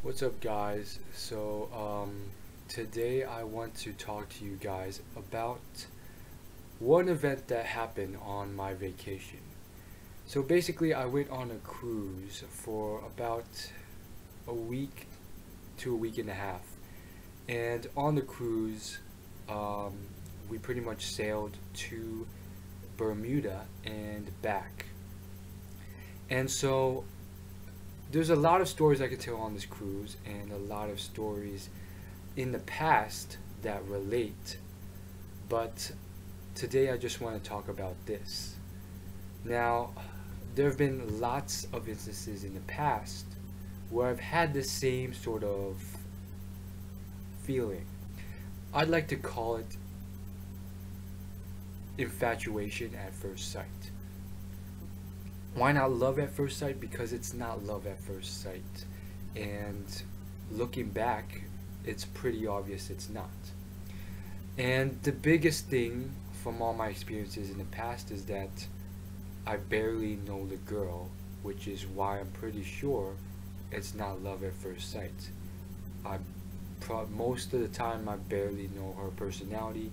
What's up, guys? Today I want to talk to you guys about one event that happened on my vacation. So basically I went on a cruise for about a week to a week and a half, and on the cruise um, we pretty much sailed to Bermuda and back. And so there's a lot of stories I could tell on this cruise, and a lot of stories in the past that relate. But today I just want to talk about this. Now, there have been lots of instances in the past where I've had the same sort of feeling. I'd like to call it infatuation at first sight. Why not love at first sight? Because it's not love at first sight. And looking back, it's pretty obvious it's not. And the biggest thing from all my experiences in the past is that I barely know the girl, which is why I'm pretty sure it's not love at first sight. Most of the time I barely know her personality,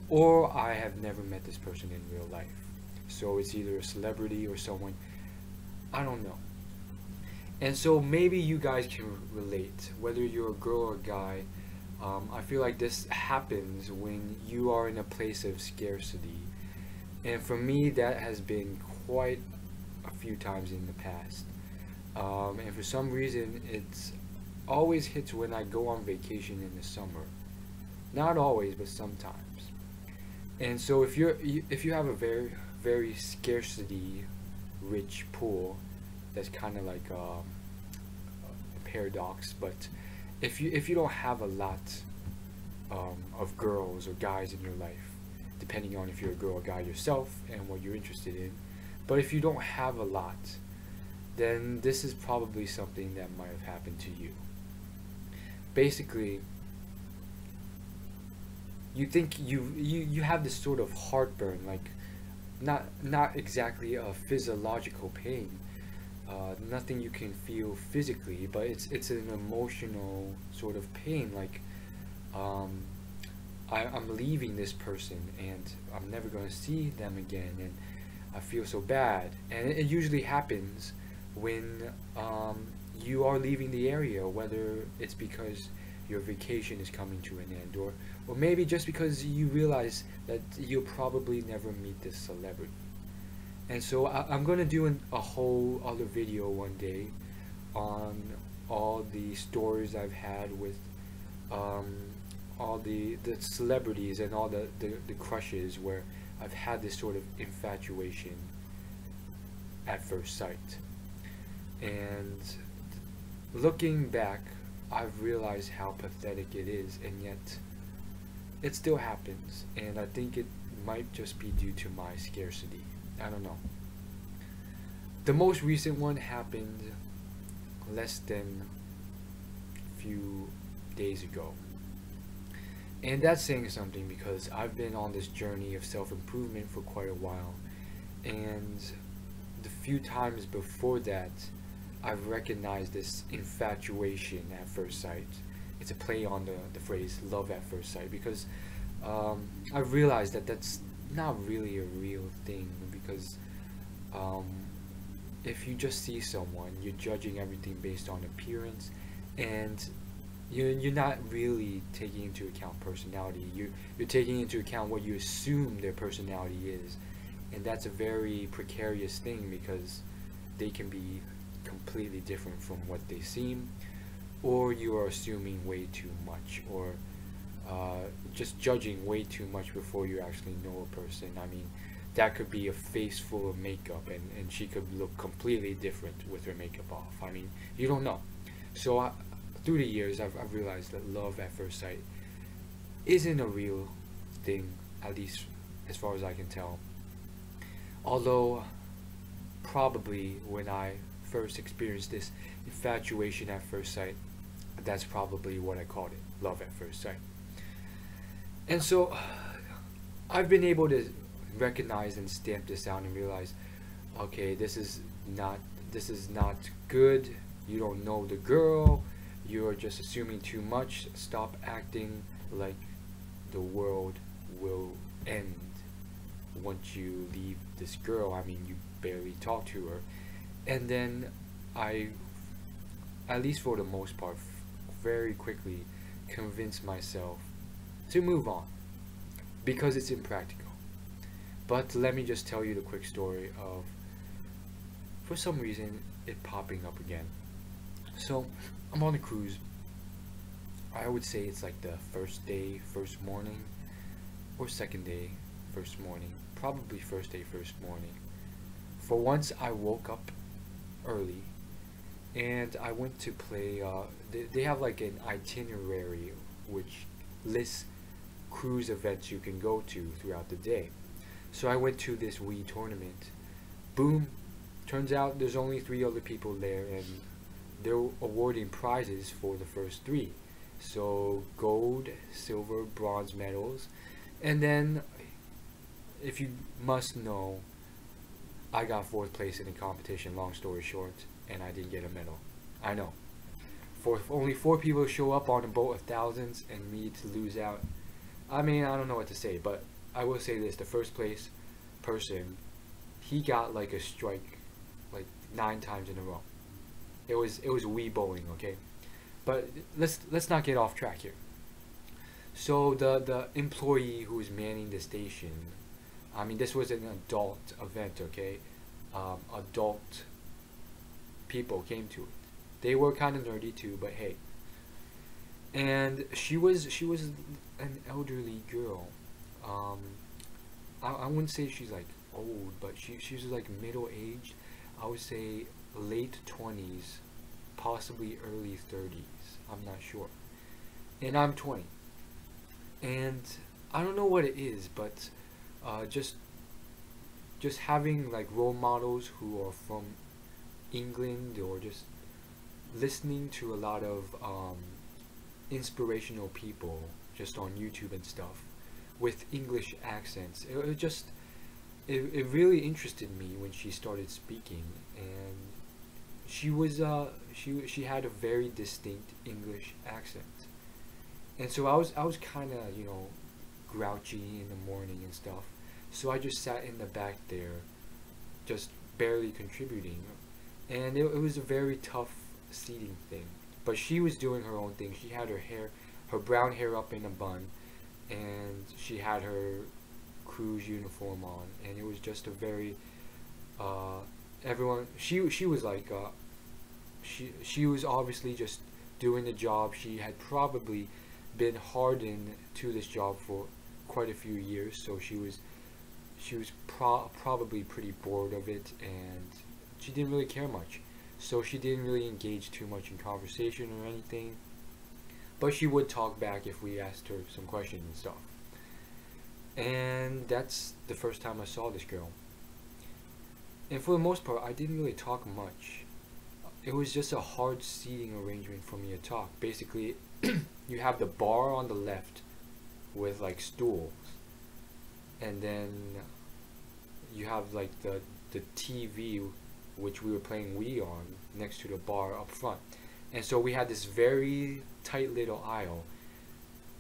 or I have never met this person in real life. So it's either a celebrity or someone, I don't know. And so maybe you guys can relate, whether you're a girl or a guy. I feel like this happens when you are in a place of scarcity. And for me, that has been quite a few times in the past. And for some reason, it's always hits when I go on vacation in the summer. Not always, but sometimes. And so if you have a very scarcity rich pool, that's kind of like a paradox, but if you don't have a lot of girls or guys in your life, depending on if you're a girl or guy yourself and what you're interested in, but if you don't have a lot, then this is probably something that might have happened to you. Basically, you think you have this sort of heartburn, like not exactly a physiological pain, nothing you can feel physically, but it's an emotional sort of pain, like I'm leaving this person and I'm never going to see them again, and I feel so bad. And it usually happens when you are leaving the area, whether it's because your vacation is coming to an end, or maybe just because you realize that you'll probably never meet this celebrity. And so I'm going to do a whole other video one day on all the stories I've had with all the celebrities and all the crushes where I've had this sort of infatuation at first sight. And looking back, I've realized how pathetic it is, and yet it still happens, and I think it might just be due to my scarcity. I don't know. The most recent one happened less than a few days ago. And that's saying something, because I've been on this journey of self-improvement for quite a while, and the few times before that I've recognized this infatuation at first sight. It's a play on the phrase love at first sight, because I've realized that that's not really a real thing, because if you just see someone, you're judging everything based on appearance, and you're not really taking into account personality. You're taking into account what you assume their personality is, and that's a very precarious thing, because they can be completely different from what they seem, or you are assuming way too much, or just judging way too much before you actually know a person. I mean, that could be a face full of makeup, and she could look completely different with her makeup off. I mean, you don't know. So through the years, I've realized that love at first sight isn't a real thing, at least as far as I can tell. Although probably when I first experienced this infatuation at first sight, that's probably what I called it, love at first sight. And so I've been able to recognize and stamp this out and realize, okay, this is not good. You don't know the girl. You're just assuming too much. Stop acting like the world will end once you leave this girl. I mean, you barely talk to her. And then I, at least for the most part, very quickly convinced myself to move on because it's impractical. But let me just tell you the quick story of, for some reason, it popping up again. So I'm on a cruise. I would say it's like the first day, first morning, or second day, first morning. Probably first day, first morning. For once, I woke up early, and I went to play. They have like an itinerary which lists cruise events you can go to throughout the day. So I went to this Wii tournament. Boom! Turns out there's only 3 other people there, and they're awarding prizes for the first 3. So gold, silver, bronze medals, and then, if you must know, I got 4th place in the competition. Long story short, and I didn't get a medal. I know. For only 4 people to show up on a boat of thousands, and me to lose out. I mean, I don't know what to say, but I will say this: the first place person, he got like a strike, like 9 times in a row. It was Wii bowling, okay? But let's not get off track here. So the employee who was manning the station, I mean, this was an adult event, okay? Adult people came to it. They were kind of nerdy too, but hey. And she was an elderly girl. I wouldn't say she's like old, but she was like middle aged. I would say late 20s, possibly early 30s. I'm not sure. And I'm 20. And I don't know what it is, but just having like role models who are from England, or just listening to a lot of inspirational people just on YouTube and stuff with English accents. It really interested me when she started speaking, and she had a very distinct English accent. And so I was kind of, grouchy in the morning and stuff. So I just sat in the back there, just barely contributing. And it was a very tough seating thing. But she was doing her own thing. She had her brown hair up in a bun, and she had her cruise uniform on. And it was just a very, everyone, she was like, she was obviously just doing the job. She had probably been hardened to this job for quite a few years, so she was probably pretty bored of it, and she didn't really care much. So she didn't really engage too much in conversation or anything, but she would talk back if we asked her some questions and stuff. And that's the first time I saw this girl. And for the most part, I didn't really talk much. It was just a hard seating arrangement for me to talk. Basically, you have the bar on the left with like stools, and then you have like the TV, which we were playing Wii on, next to the bar up front. And so we had this very tight little aisle,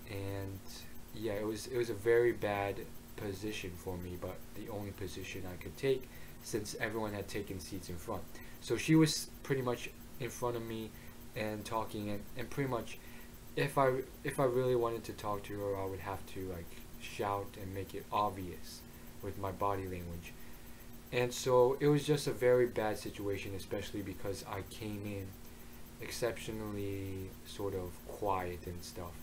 and yeah, it was a very bad position for me, but the only position I could take since everyone had taken seats in front. So she was pretty much in front of me and talking, and pretty much if I really wanted to talk to her, I would have to like shout and make it obvious with my body language. And so it was just a very bad situation, especially because I came in exceptionally sort of quiet and stuff.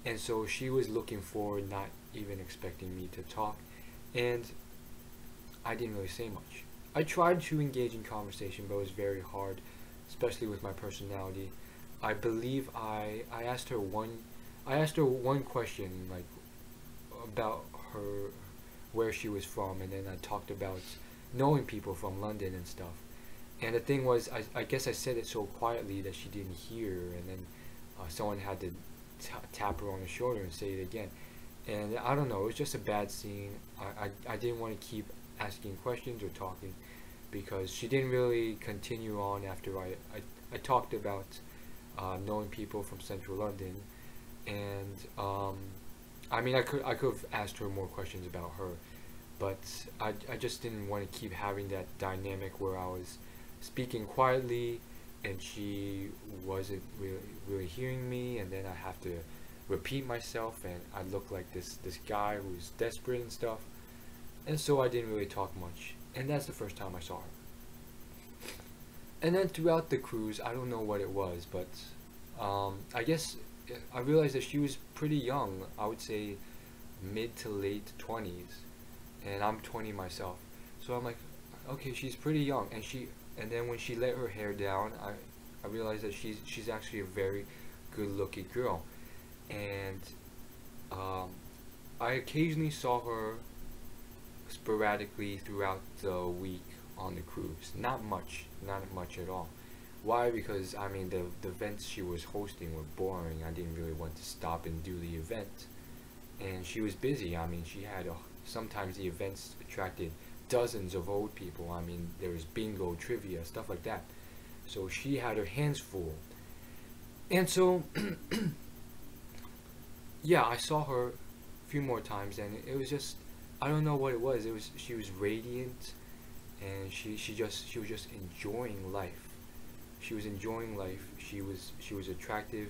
And so she was looking forward, not even expecting me to talk, and I didn't really say much. I tried to engage in conversation, but it was very hard, especially with my personality. I believe I asked her one question, like about her, where she was from, and then I talked about knowing people from London and stuff. And the thing was, I guess I said it so quietly that she didn't hear, and then someone had to tap her on the shoulder and say it again. And I don't know, it was just a bad scene. I didn't want to keep asking questions or talking, because she didn't really continue on after I talked about knowing people from Central London, and I mean, I could have asked her more questions about her, but I just didn't want to keep having that dynamic where I was speaking quietly and she wasn't really hearing me, and then I have to repeat myself, and I look like this guy who's desperate and stuff, and so I didn't really talk much, and that's the first time I saw her. And then throughout the cruise, I don't know what it was, but I guess I realized that she was pretty young. I would say mid to late 20s, and I'm 20 myself. So I'm like, okay, she's pretty young, and then when she let her hair down, I realized that she's actually a very good-looking girl, and I occasionally saw her sporadically throughout the week on the cruise. Not much at all. Why? Because I mean the events she was hosting were boring. I didn't really want to stop and do the event, and she was busy. I mean, she had sometimes the events attracted dozens of old people. I mean, there was bingo, trivia, stuff like that. So she had her hands full, and so yeah, I saw her a few more times, and it was just, I don't know what it was. It was, she was radiant, and she was just enjoying life. She was enjoying life. She was attractive,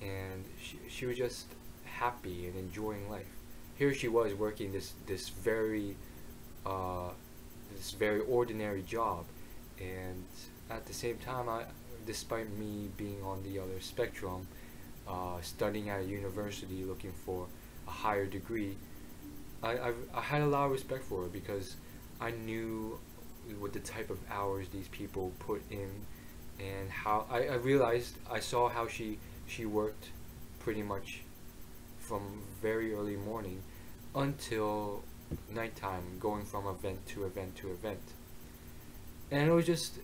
and she was just happy and enjoying life. Here she was working this very ordinary job, and at the same time, despite me being on the other spectrum, studying at a university looking for a higher degree, I had a lot of respect for her, because I knew what the type of hours these people put in, and how I realized, I saw how she worked pretty much from very early morning until nighttime, going from event to event to event. And it was just,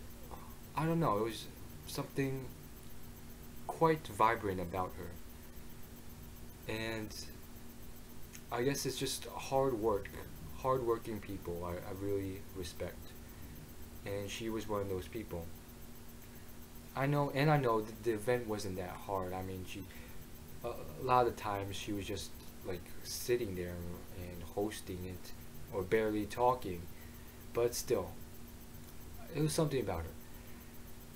I don't know, it was something quite vibrant about her. And I guess it's just hardworking people I really respect. And she was one of those people. I know that the event wasn't that hard. I mean, a lot of the times she was just like sitting there and hosting it, or barely talking, but still, it was something about her.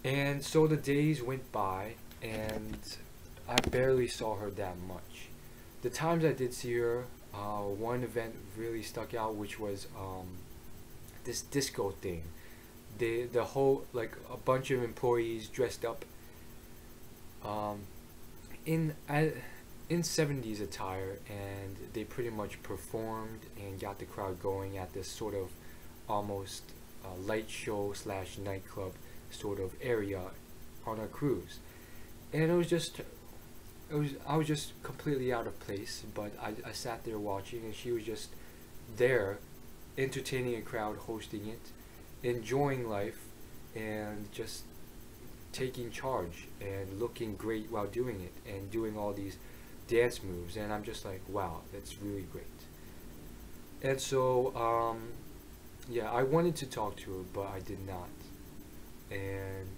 And so the days went by, and I barely saw her that much. The times I did see her, one event really stuck out, which was this disco thing. The whole, like, a bunch of employees dressed up in 70s attire, and they pretty much performed and got the crowd going at this sort of almost light show slash nightclub sort of area on our cruise. And I was just completely out of place, but I sat there watching, and she was just there entertaining a crowd, hosting it, enjoying life, and just taking charge and looking great while doing it, and doing all these dance moves. And I'm just like, wow, that's really great. And so yeah, I wanted to talk to her, but I did not. And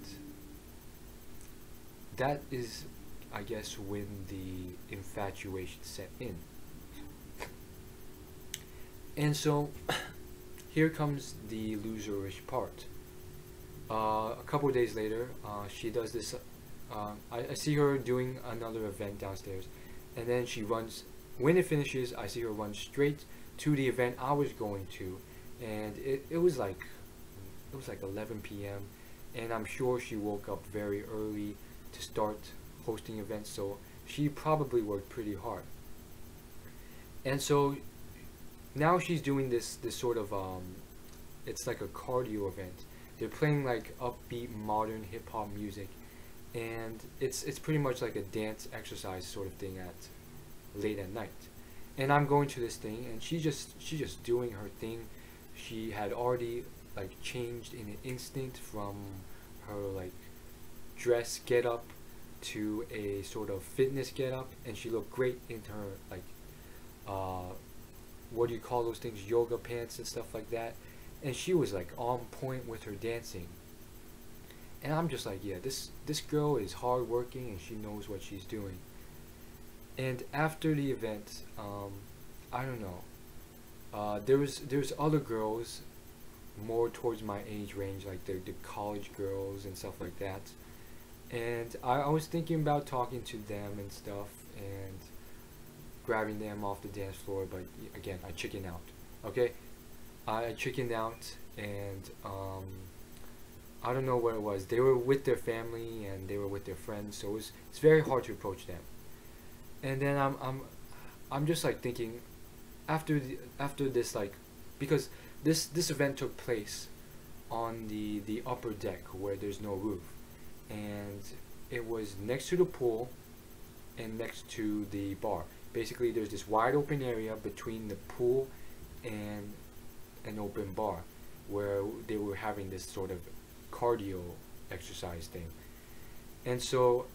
that is, I guess, when the infatuation set in. And so here comes the loserish part. A couple of days later, she does this. I see her doing another event downstairs, and then she runs. When it finishes, I see her run straight to the event I was going to, and it was like 11 p.m. and I'm sure she woke up very early to start hosting events, so she probably worked pretty hard. And so now she's doing this sort of it's like a cardio event. They're playing like upbeat modern hip hop music, and it's pretty much like a dance exercise sort of thing at late at night. And I'm going to this thing, and she's just doing her thing. She had already like changed in an instant from her like dress get up to a sort of fitness get up, and she looked great in her like what do you call those things, yoga pants and stuff like that. And she was like on point with her dancing. And I'm just like, yeah, this girl is hardworking and she knows what she's doing. And after the event, I don't know. There was other girls more towards my age range, like the college girls and stuff like that. And I was thinking about talking to them and stuff and grabbing them off the dance floor, but again, I chickened out. Okay, I chickened out, and I don't know what it was. They were with their family and they were with their friends, so it's very hard to approach them. And then I'm just like thinking, after this, like, because this event took place on the upper deck where there's no roof, and it was next to the pool and next to the bar. Basically, there's this wide open area between the pool and an open bar where they were having this sort of cardio exercise thing. And so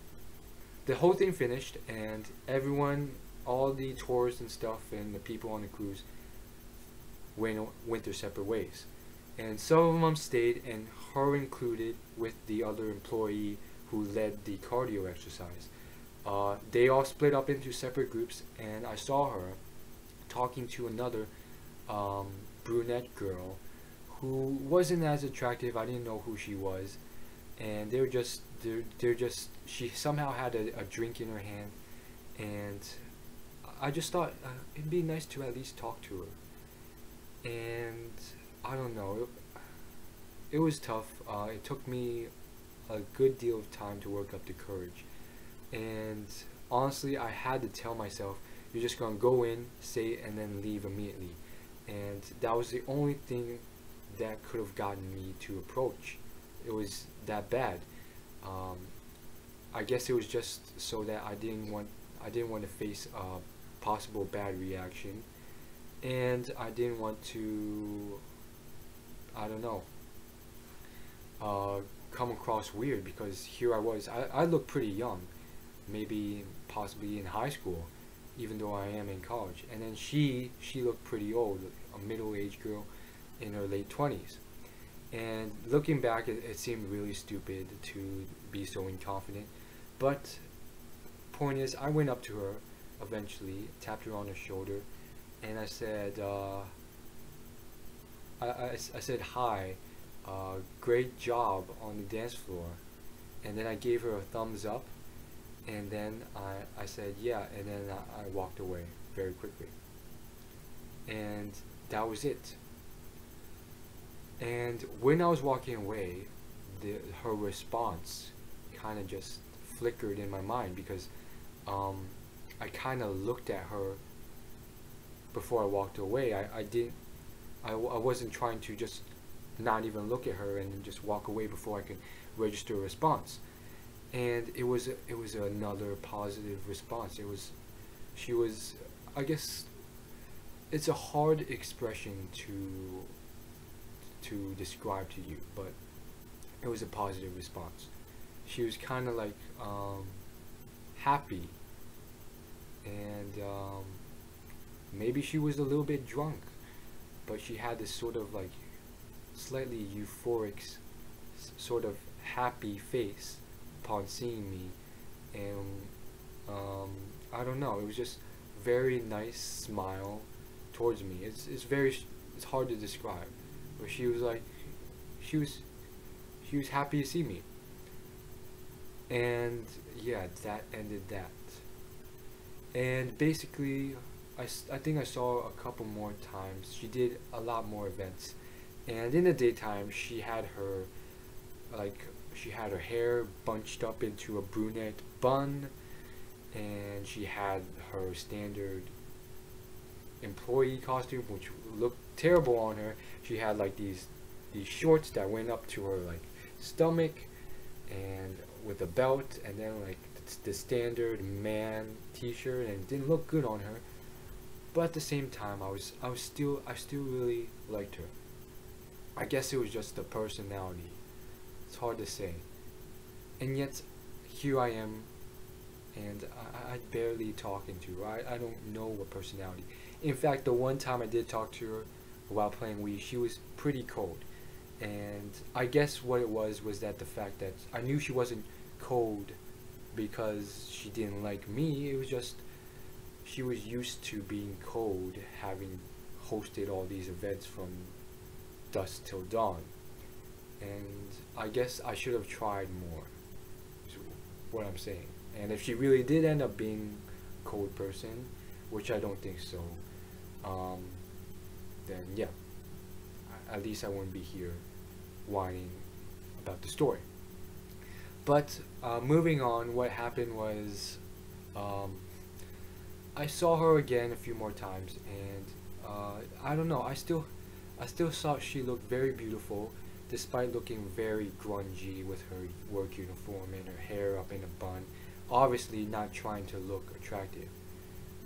the whole thing finished, and everyone, all the tourists and stuff and the people on the cruise went their separate ways. And some of them stayed, and her included, with the other employee who led the cardio exercise. They all split up into separate groups, and I saw her talking to another brunette girl who wasn't as attractive. I didn't know who she was, and they're just she somehow had a drink in her hand, and I just thought it'd be nice to at least talk to her. And I don't know, it was tough. It took me a good deal of time to work up the courage, and honestly, I had to tell myself, you're just gonna go in, say it, and then leave immediately. And that was the only thing that could have gotten me to approach. It was that bad. I guess it was just so that I didn't want to face a possible bad reaction, and I didn't want to, I don't know, come across weird, because here I was. I looked pretty young, maybe possibly in high school, even though I am in college. And then she looked pretty old, a middle-aged girl in her late 20s. And looking back, it seemed really stupid to be so inconfident. But point is, I went up to her eventually, tapped her on her shoulder, and I said, I said hi, great job on the dance floor. And then I gave her a thumbs up, and then I said yeah, and then I walked away very quickly. And that was it. And when I was walking away, her response kind of just flickered in my mind, because I kind of looked at her before I walked away. I wasn't trying to just not even look at her and just walk away before I could register a response. And it was another positive response. She was, I guess, it's a hard expression to describe to you, but it was a positive response. She was kind of like happy, and maybe she was a little bit drunk, but she had this sort of like slightly euphoric, sort of happy face upon seeing me. And I don't know, it was just very nice smile towards me. It's hard to describe, but she was like, she was happy to see me. And yeah, that ended that. And basically, I think I saw a couple more times. She did a lot more events, and in the daytime she had her hair bunched up into a brunette bun, and she had her standard employee costume, which looked terrible on her. She had like these shorts that went up to her like stomach, and with a belt, and then like the standard man t-shirt, and it didn't look good on her. But at the same time, I still really liked her. I guess it was just the personality. It's hard to say. And yet, here I am, and I barely talking to her. I don't know what personality. In fact, the one time I did talk to her while playing Wii, she was pretty cold. And I guess what it was that the fact that I knew she wasn't cold because she didn't like me. It was just she was used to being cold, having hosted all these events from dusk till dawn. And I guess I should have tried more, is what I'm saying. And if she really did end up being a cold person, which I don't think so, um, then yeah, at least I wouldn't be here whining about the story. But moving on, what happened was um, I saw her again a few more times, and I don't know. I still thought she looked very beautiful, despite looking very grungy with her work uniform and her hair up in a bun. Obviously, not trying to look attractive.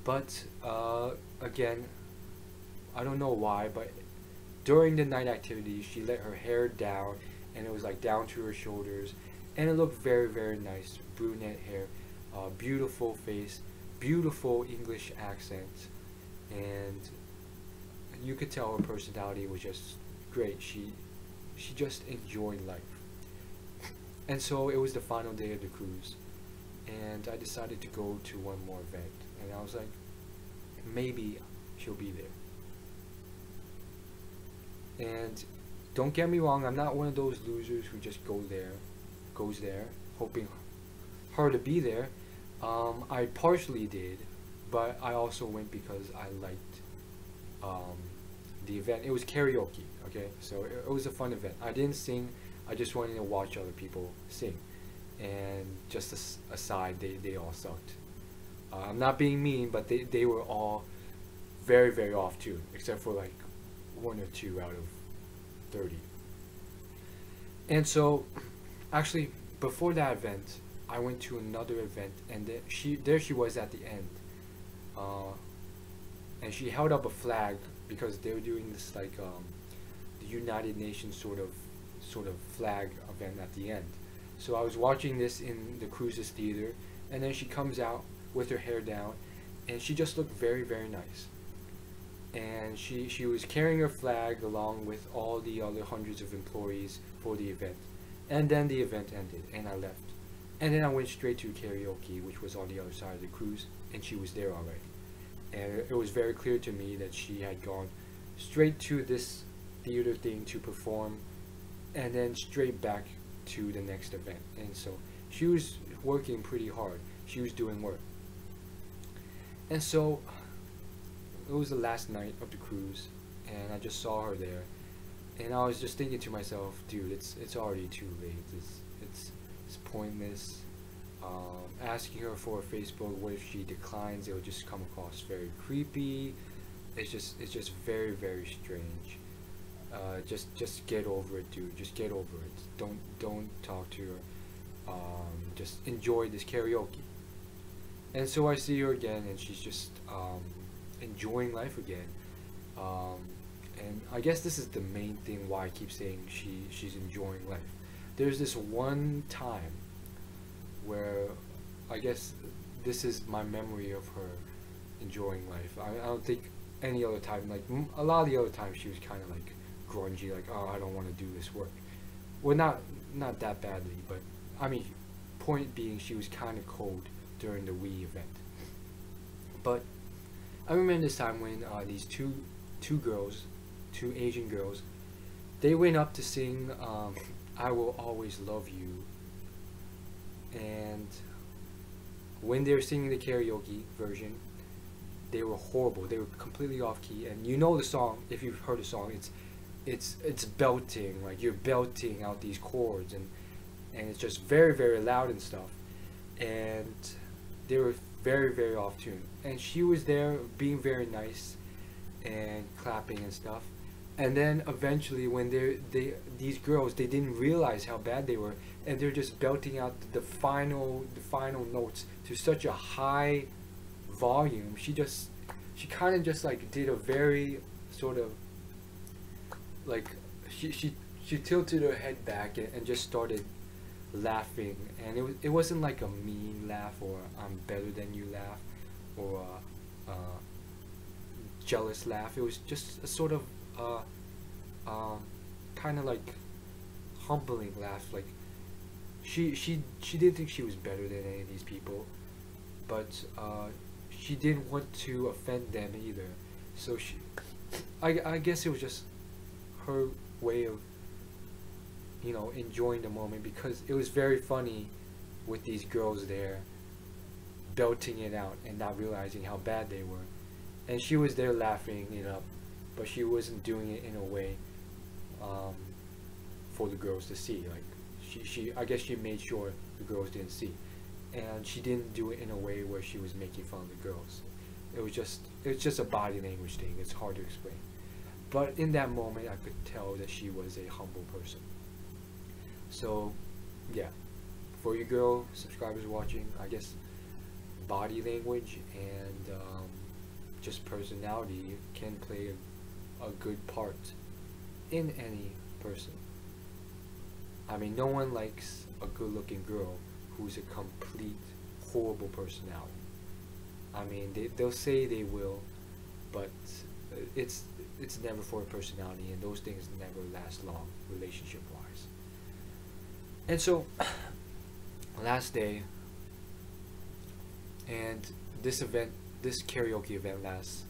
But again, I don't know why, but during the night activities, she let her hair down, and it was like down to her shoulders, and it looked very, very nice. Brunette hair, beautiful face, beautiful English accent, and you could tell her personality was just great. She just enjoyed life. And so it was the final day of the cruise, and I decided to go to one more event, and I was like, maybe she'll be there. And don't get me wrong, I'm not one of those losers who just goes there, hoping her to be there. I partially did, but I also went because I liked the event. It was karaoke, okay? So it was a fun event. I didn't sing, I just wanted to watch other people sing. And just aside, they all sucked. I'm not being mean, but they were all very, very off tune, except for like one or two out of 30. And so, actually, before that event, I went to another event, and there she was at the end, and she held up a flag because they were doing this like the United Nations sort of flag event at the end. So I was watching this in the cruises theater, and then she comes out with her hair down, and she just looked very, very nice. And she was carrying her flag along with all the other hundreds of employees for the event. And then the event ended, and I left. And then I went straight to karaoke, which was on the other side of the cruise, and she was there already. And it was very clear to me that she had gone straight to this theater thing to perform, and then straight back to the next event. And so she was working pretty hard. She was doing work. And so it was the last night of the cruise, and I just saw her there, and I was just thinking to myself, dude, it's already too late. It's pointless. Asking her for a Facebook, what if she declines? It will just come across very creepy. It's just very, very strange. Just get over it, dude. Just get over it. Don't talk to her. Just enjoy this karaoke. And so I see her again, and she's just enjoying life again. And I guess this is the main thing why I keep saying she's enjoying life. There's this one time where I guess this is my memory of her enjoying life. I don't think any other time, like a lot of the other times, she was kind of like grungy, like, oh, I don't want to do this work. Well, not that badly, but I mean, point being, she was kind of cold during the Wii event. But I remember this time when these two Asian girls, they went up to sing I Will Always Love You. And when they were singing the karaoke version, they were horrible. They were completely off key. And you know the song, if you've heard the song, it's belting, like you're belting out these chords, and it's just very, very loud and stuff. And they were very, very off tune. And she was there being very nice and clapping and stuff. And then eventually, when these girls, they didn't realize how bad they were, and they're just belting out the final notes to such a high volume. She kind of just like did a very sort of like she tilted her head back and just started laughing, and it wasn't like a mean laugh or I'm better than you laugh or jealous laugh. It was just a sort of kind of like humbling laugh. Like she didn't think she was better than any of these people, but she didn't want to offend them either. So I guess it was just her way of, you know, enjoying the moment, because it was very funny with these girls there belting it out and not realizing how bad they were. And she was there laughing it up, but she wasn't doing it in a way um, for the girls to see. Like she I guess she made sure the girls didn't see, and she didn't do it in a way where she was making fun of the girls. It's just a body language thing. It's hard to explain. But in that moment, I could tell that she was a humble person. So, yeah, for you girl subscribers watching, I guess body language and just personality can play a good part in any person. I mean, no one likes a good-looking girl who's a complete horrible personality. I mean, they'll say they will, but it's never for a personality, and those things never last long relationship-wise. And so, last day, and this karaoke event lasts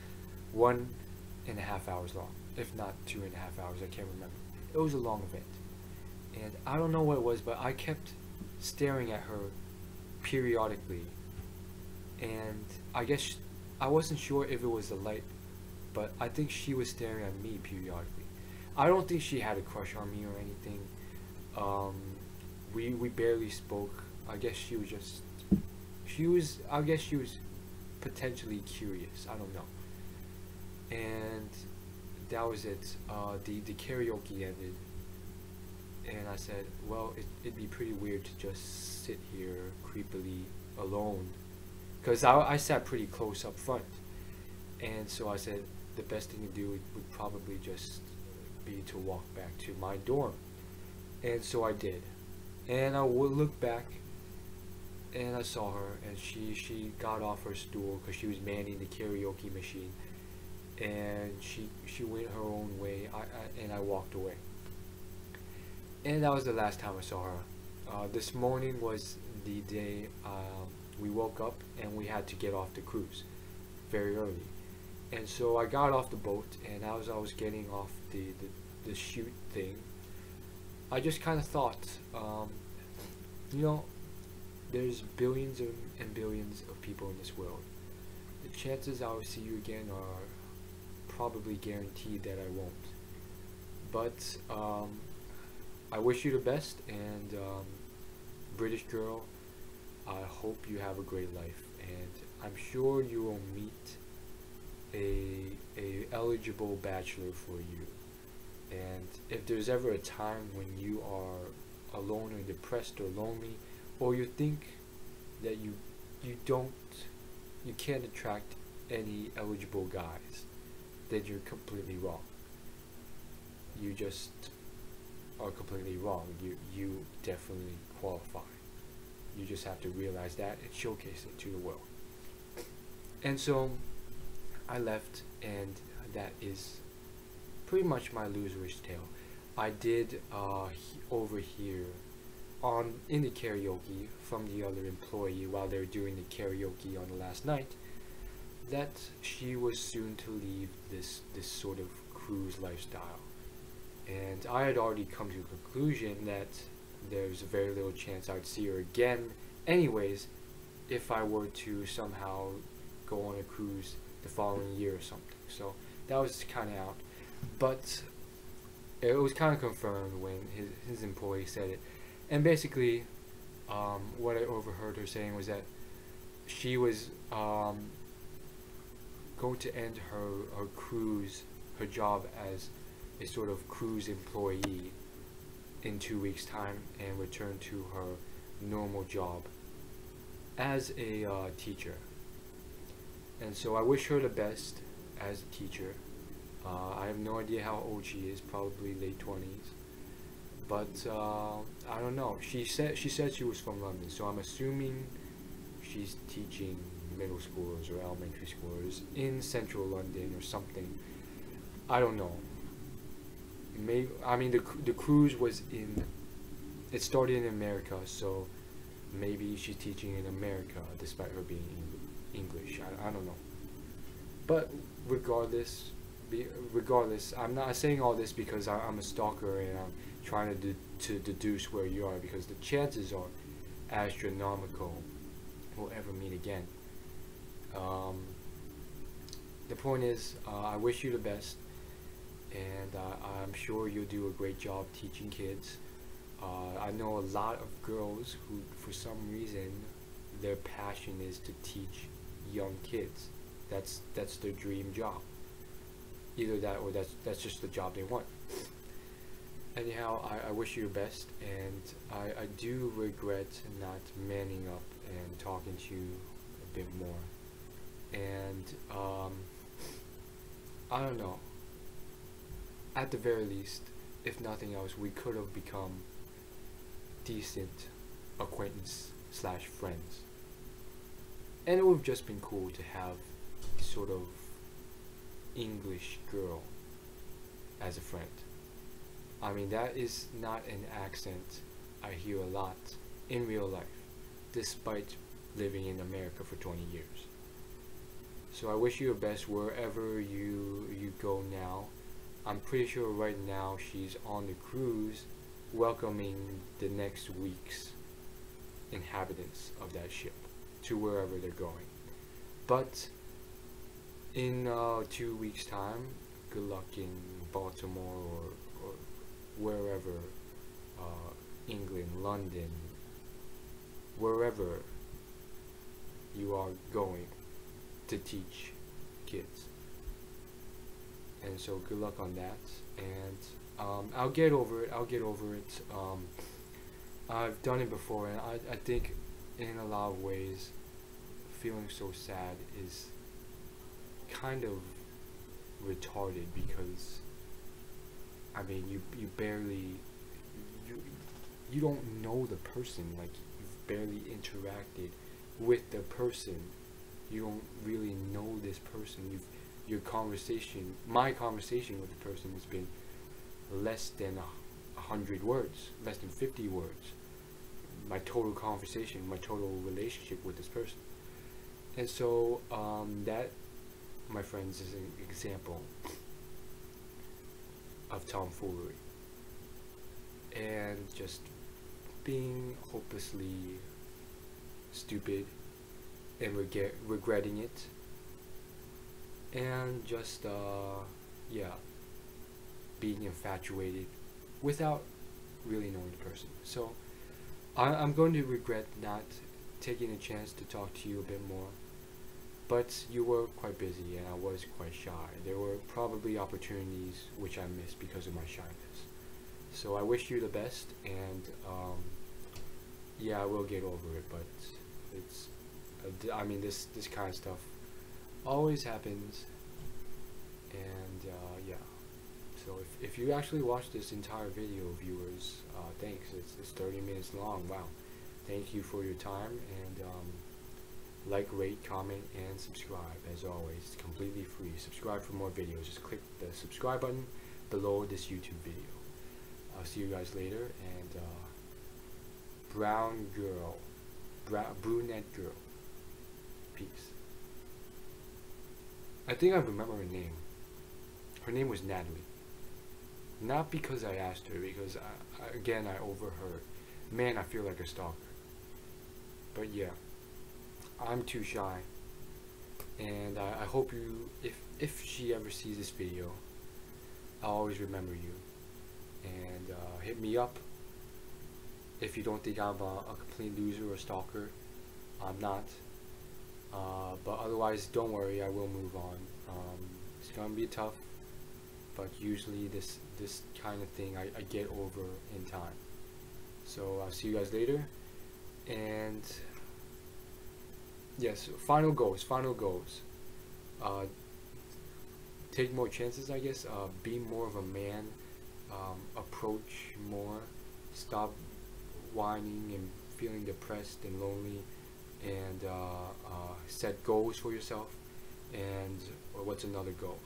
1.5 hours long, if not 2.5 hours. I can't remember. It was a long event, and I don't know what it was, but I kept staring at her periodically, and I guess I wasn't sure if it was the light, but I think she was staring at me periodically. I don't think she had a crush on me or anything. We barely spoke. I guess she was potentially curious. I don't know. And that was it. The karaoke ended, and I said, well, it'd be pretty weird to just sit here creepily alone, because I sat pretty close up front, and so I said the best thing to do would probably just be to walk back to my dorm. And so I did, and I would look back, and I saw her, and she got off her stool because she was manning the karaoke machine, and she went her own way. And I walked away, and that was the last time I saw her. This morning was the day we woke up and we had to get off the cruise very early, and so I got off the boat, and as I was getting off the chute thing, I just kind of thought, you know, there's billions and billions of people in this world. The chances I'll see you again are probably guaranteed that I won't. But I wish you the best, and British girl, I hope you have a great life, and I'm sure you will meet a eligible bachelor for you. And if there's ever a time when you are alone or depressed or lonely, or you think that you can't attract any eligible guys, then you're completely wrong. You just are completely wrong. You definitely qualify. You just have to realize that and showcase it to the world. And so I left, and that is pretty much my loser's tale. I did overhear in the karaoke from the other employee while they were doing the karaoke on the last night that she was soon to leave this sort of cruise lifestyle, and I had already come to a conclusion that there's very little chance I'd see her again anyways if I were to somehow go on a cruise the following year or something. So that was kind of out, but it was kind of confirmed when his employee said it. And basically what I overheard her saying was that she was going to end her cruise, her job as a sort of cruise employee in 2 weeks time, and return to her normal job as a teacher. And so I wish her the best as a teacher. I have no idea how old she is, probably late 20s. But I don't know. She said she was from London, so I'm assuming she's teaching middle schoolers or elementary schoolers in central London or something. I don't know. maybe, I mean, the cruise was in, it started in America, so maybe she's teaching in America despite her being English. I don't know. But regardless, regardless, I'm not saying all this because I'm a stalker and I'm trying to deduce where you are, because the chances are astronomical we'll ever meet again. The point is, I wish you the best, and I'm sure you'll do a great job teaching kids. I know a lot of girls who, for some reason, their passion is to teach young kids. That's their dream job. Either that or that's just the job they want. Anyhow, I wish you the best, and I do regret not manning up and talking to you a bit more. And I don't know. At the very least, if nothing else, we could have become decent acquaintance slash friends. And it would have just been cool to have sort of English girl as a friend. I mean, that is not an accent I hear a lot in real life, despite living in America for 20 years. So I wish you the best wherever you go now. I'm pretty sure right now she's on the cruise welcoming the next week's inhabitants of that ship to wherever they're going. But in 2 weeks time, good luck in Baltimore or wherever, England, London, wherever you are going to teach kids. And so good luck on that, and I'll get over it. I've done it before, and I think in a lot of ways feeling so sad is kind of retarded, because I mean you barely you don't know the person, like you've barely interacted with the person, you don't really know this person. My conversation with the person has been less than 100 words, less than 50 words. My total conversation, my total relationship with this person. And so that, my friends, is an example of tomfoolery and just being hopelessly stupid and regretting it, and just being infatuated without really knowing the person. So I'm going to regret not taking a chance to talk to you a bit more, but you were quite busy and I was quite shy. There were probably opportunities which I missed because of my shyness. So I wish you the best, and I will get over it, but it's I mean, this kind of stuff always happens, and so if you actually watch this entire video, viewers, thanks. It's 30 minutes long. Wow. Thank you for your time, and like, rate, comment, and subscribe. As always, it's completely free. Subscribe for more videos. Just click the subscribe button below this YouTube video. I'll see you guys later, and brunette girl. Peace. I think I remember her name. Her name was Natalie. Not because I asked her, because again I overheard. Man, I feel like a stalker. But yeah, I'm too shy, and I hope you, if she ever sees this video, I'll always remember you, and hit me up if you don't think I'm a complete loser or stalker. I'm not. But otherwise, don't worry, I will move on. It's gonna be tough, but usually this kind of thing I get over in time. So I'll see you guys later, and yes, final goals. Take more chances, I guess. Be more of a man. Approach more. Stop whining and feeling depressed and lonely, and set goals for yourself. And what's another goal?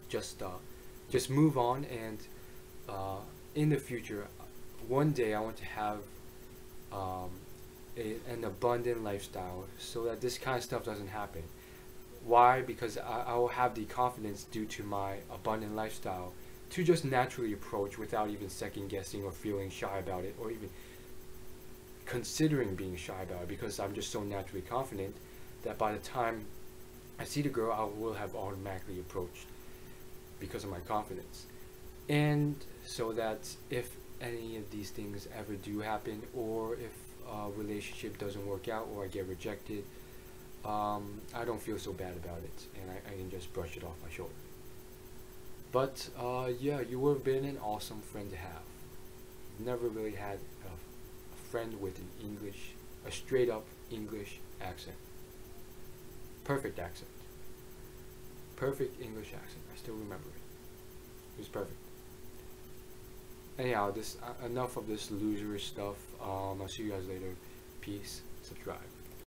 Just just move on, and in the future, one day I want to have um, an abundant lifestyle so that this kind of stuff doesn't happen. Why? Because I will have the confidence due to my abundant lifestyle to just naturally approach without even second guessing or feeling shy about it, or even considering being shy about it, because I'm just so naturally confident that by the time I see the girl, I will have automatically approached because of my confidence. And so that if any of these things ever do happen, or if a relationship doesn't work out or I get rejected, I don't feel so bad about it, and I can just brush it off my shoulder. But yeah, you would have been an awesome friend to have. Never really had a friend with an English, a straight up English accent. Perfect accent. Perfect English accent. I still remember it. It was perfect. Anyhow, this enough of this loserish stuff. I'll see you guys later. Peace. Subscribe.